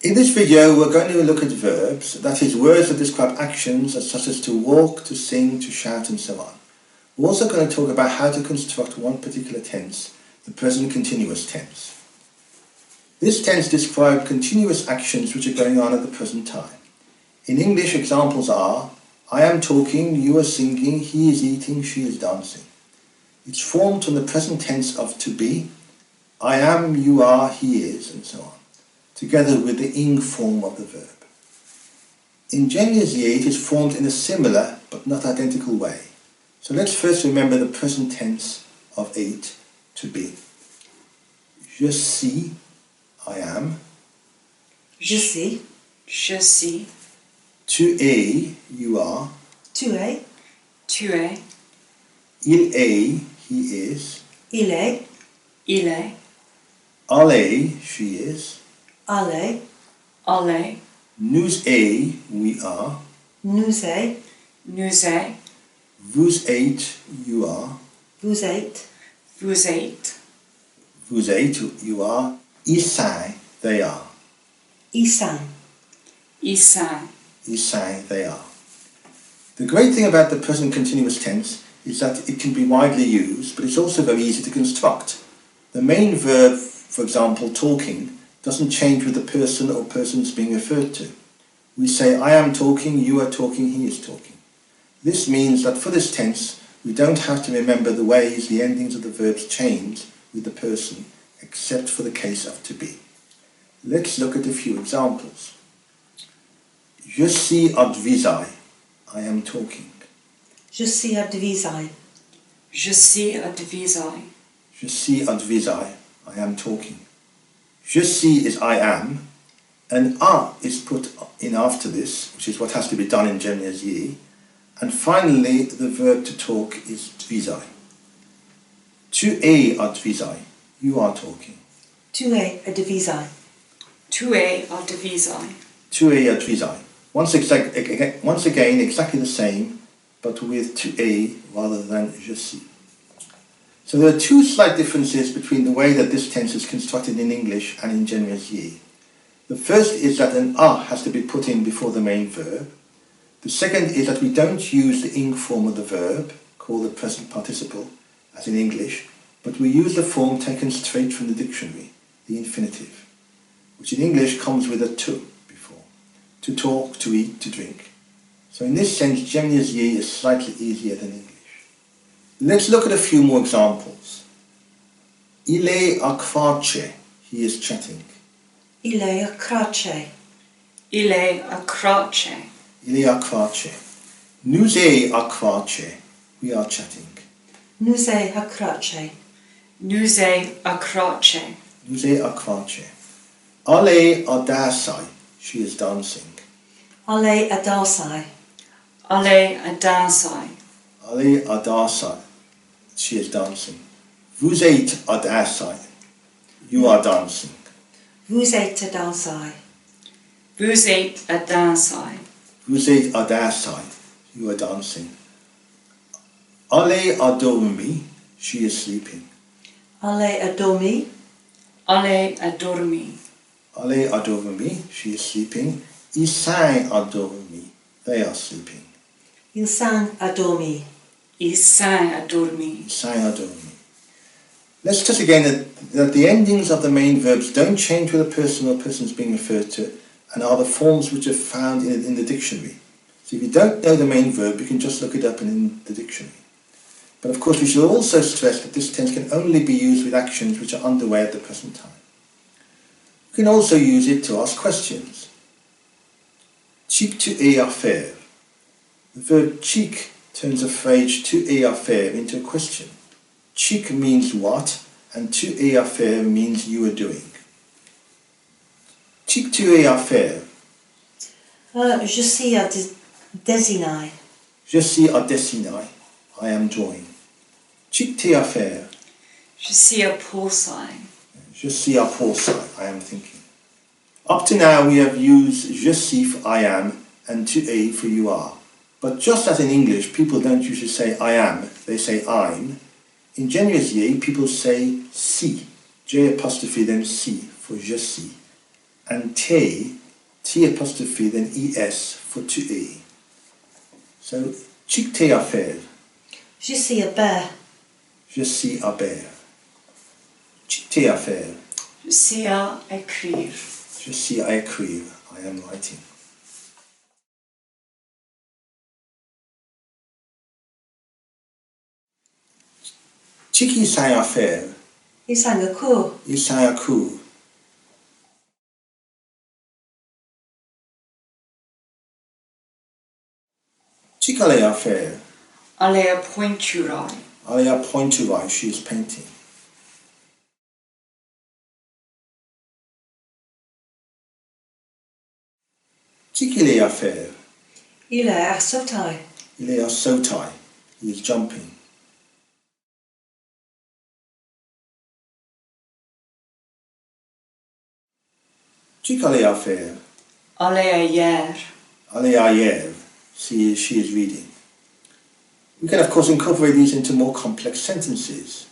In this video we're going to look at verbs, that is words that describe actions such as to walk, to sing, to shout and so on. We're also going to talk about how to construct one particular tense, the present continuous tense. This tense describes continuous actions which are going on at the present time. In English, examples are: I am talking, you are singing, he is eating, she is dancing. It's formed from the present tense of to be, I am, you are, he is, and so on, together with the ing form of the verb. In Guernsey it is formed in a similar but not identical way. So let's first remember the present tense of 8, to be. Je suis, I am. Je suis. Je suis. Tu es, you are. Tu es. Tu es. Il est, he is. Il est. Il est. Elle est, she is. Elle est. Elle est. Nous est, we are. Nous est. Nous est. Vous êtes, you are. Vous êtes. Vous êtes. Vous êtes, you are. Ils sont, they are. Ils sont. Ils sont. Ils sont, they are. The great thing about the present continuous tense is that it can be widely used, but it's also very easy to construct. The main verb, for example, talking, doesn't change with the person or persons being referred to. We say, I am talking, you are talking, he is talking. This means that for this tense, we don't have to remember the ways the endings of the verbs change with the person, except for the case of to be. Let's look at a few examples. Je suis advisai, I am talking. Je suis advisai. Je suis advisai. Je suis advisai, I am talking. Je suis is I am, and a is put in after this, which is what has to be done in Guernsey. And finally, the verb to talk is advisai. Tu es advisai, you are talking. Tu es advisai. Tu es advisai. Tu es advisai. Once again, exactly the same, but with tu es rather than je suis. So there are two slight differences between the way that this tense is constructed in English and in Guernsey. The first is that an a has to be put in before the main verb. The second is that we don't use the ing form of the verb, called the present participle, as in English, but we use the form taken straight from the dictionary, the infinitive, which in English comes with a to before. To talk, to eat, to drink. So in this sense, Guernsey is slightly easier than English. Let's look at a few more examples. Il est à croce, he is chatting. Il est à croce. Il est à croce. Il est à croce. Nous est à croce, we are chatting. Nous est à croce. Nous est à croce. Nous est à croce. Elle est à danser, she is dancing. Elle est à danser. Elle est à danser. Elle est à danser, she is dancing. Vous êtes à danser, you are dancing. Vous êtes à danser. Vous êtes à danser. Vous êtes à danser, you are dancing. Elle est à dormir, she is sleeping. Elle est à dormir. Elle est à dormir. Elle est à dormir, she is sleeping. Ils sont à dormir, they are sleeping. Ils sont à dormir. Ils sont à dormir. Ils sont à dormir. Let's stress again that the endings of the main verbs don't change with the person or persons being referred to, and are the forms which are found in the dictionary. So if you don't know the main verb, you can just look it up in the dictionary. But of course we should also stress that this tense can only be used with actions which are underway at the present time. You can also use it to ask questions. Chic tu es à faire. The verb chic turns a phrase tu es à faire into a question. Chic means what, and tu es à faire means you are doing. Chic tu es à faire. Je suis à dessiner. Je suis à dessiner. I am drawing. Chic tu es à faire. Je suis à penser. Je suis à penser. I am thinking. Up to now we have used je suis for I am and tu es for you are. But just as in English, people don't usually say I am, they say I'm. In Guernsey, people say si, J apostrophe then si, for je suis. and T apostrophe, then ES for to E. So, chic t'es à faire. Je suis a bear. Je suis à bear. Chic t'es à faire. Je suis à écrire. Je suis à écrire. I am writing. Chicky sang à faire. Il sang a cours. Il sang à cours. Chick allait à faire. Aller à pointurail. Allait à pointurail. She is painting. Chick il est à faire. Il est à sauter. Il est à sauter. He is jumping. Chick allait à faire. Aller à hier. Allez à hier. She is reading. We can of course incorporate these into more complex sentences.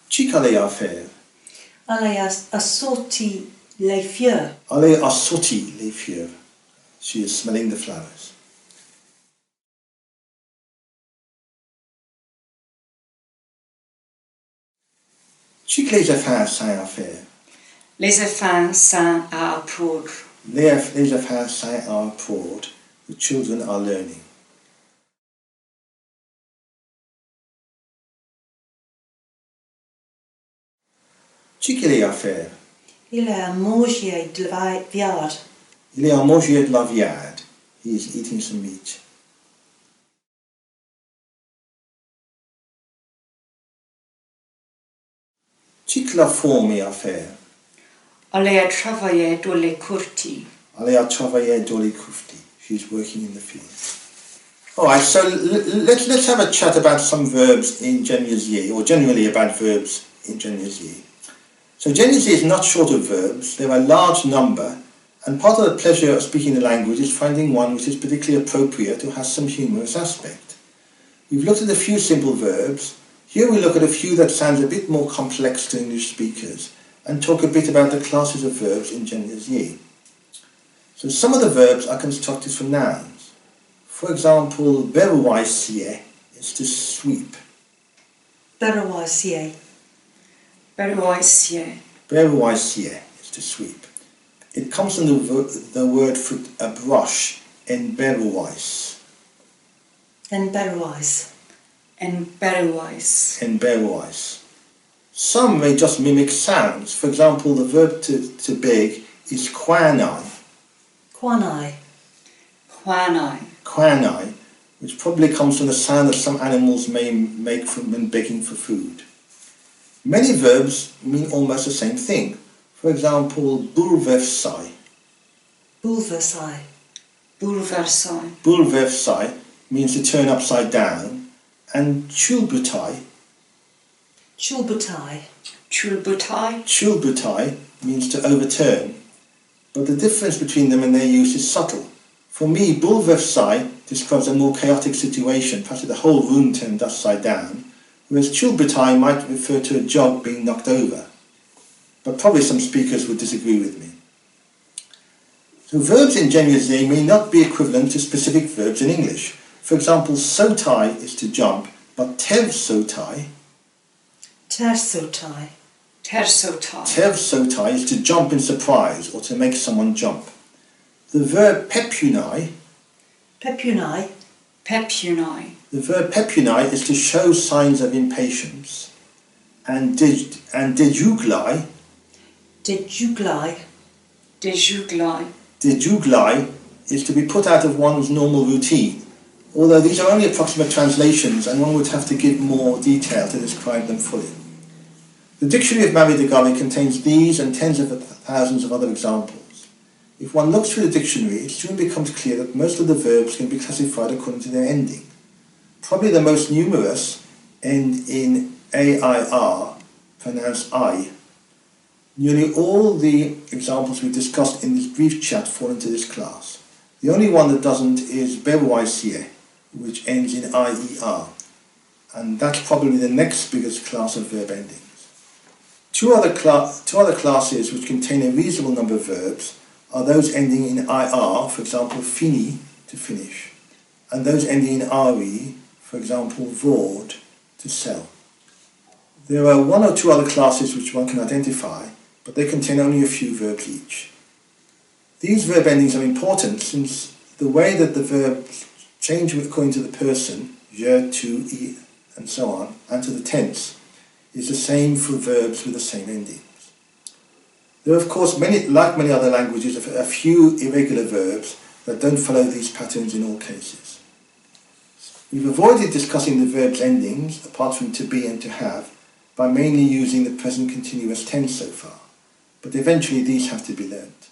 Chick allait à faire. Aller à sortir les fleurs. Allez à sortir les fleurs. She is smelling the flowers. Chick les affaires sont à faire. Les enfants sont à apprendre. Les affaires sont à apprendre. The children are learning. Chick il est à faire. Il est à manger de la viande. Il est à manger de la viande. He is eating some meat. Chick la forme à faire. Aller à travailler dans les courtis. Allez à travailler dans les courtis. She's working in the field. Alright, so let's have a chat about some verbs in Guernsey, or generally about verbs in Guernsey. So Guernsey is not short of verbs. There are a large number, and part of the pleasure of speaking the language is finding one which is particularly appropriate or has some humorous aspect. We've looked at a few simple verbs. Here we look at a few that sound a bit more complex to English speakers and talk a bit about the classes of verbs in Guernsey. So some of the verbs are constructed from nouns. For example, beroisier is to sweep. Beroisier. Beroisier. Beroisier is to sweep. It comes from the word for a brush, en berois. En berois. En berois. En berois. Some may just mimic sounds. For example, the verb to beg is quanai. Quanai. Quanai. Quanai, which probably comes from the sound that some animals may make when begging for food. Many verbs mean almost the same thing. For example, bouleverser. Bouleverser. Bouleverser. Bouleverser means to turn upside down, and chulbutai. Chulbutai. Chulbutai. Chulbutai means to overturn, but the difference between them and their use is subtle. For me, bouleverser describes a more chaotic situation, perhaps the whole room turned upside down, whereas chulbutai might refer to a jug being knocked over. But probably some speakers would disagree with me. So verbs in Guernsey may not be equivalent to specific verbs in English. For example, sautai is to jump, but tev sautai. Tersotai. Tersotai. Tev sautai is to jump in surprise or to make someone jump. The verb pepunai. Pepunai. Pepunai. The verb pepunai is to show signs of impatience. And dejuglai. Dejuglai. Dejuglai. Dejuglai is to be put out of one's normal routine. Although these are only approximate translations and one would have to give more detail to describe them fully. The Dictionary of Marie de Gavi contains these and tens of thousands of other examples. If one looks through the dictionary, it soon becomes clear that most of the verbs can be classified according to their ending. Probably the most numerous end in AIR, pronounced I. Nearly all the examples we discussed in this brief chat fall into this class. The only one that doesn't is beroisier, which ends in IER. and that's probably the next biggest class of verb endings. Two other classes which contain a reasonable number of verbs are those ending in IR, for example, fini, to finish, and those ending in RE, for example, vord, to sell. There are one or two other classes which one can identify, but they contain only a few verbs each. These verb endings are important since the way that the verbs change according to the person, je, tu, i, and so on, and to the tense, is the same for verbs with the same endings. There are of course like many other languages, a few irregular verbs that don't follow these patterns in all cases. We've avoided discussing the verbs endings, apart from to be and to have, by mainly using the present continuous tense so far, but eventually these have to be learnt.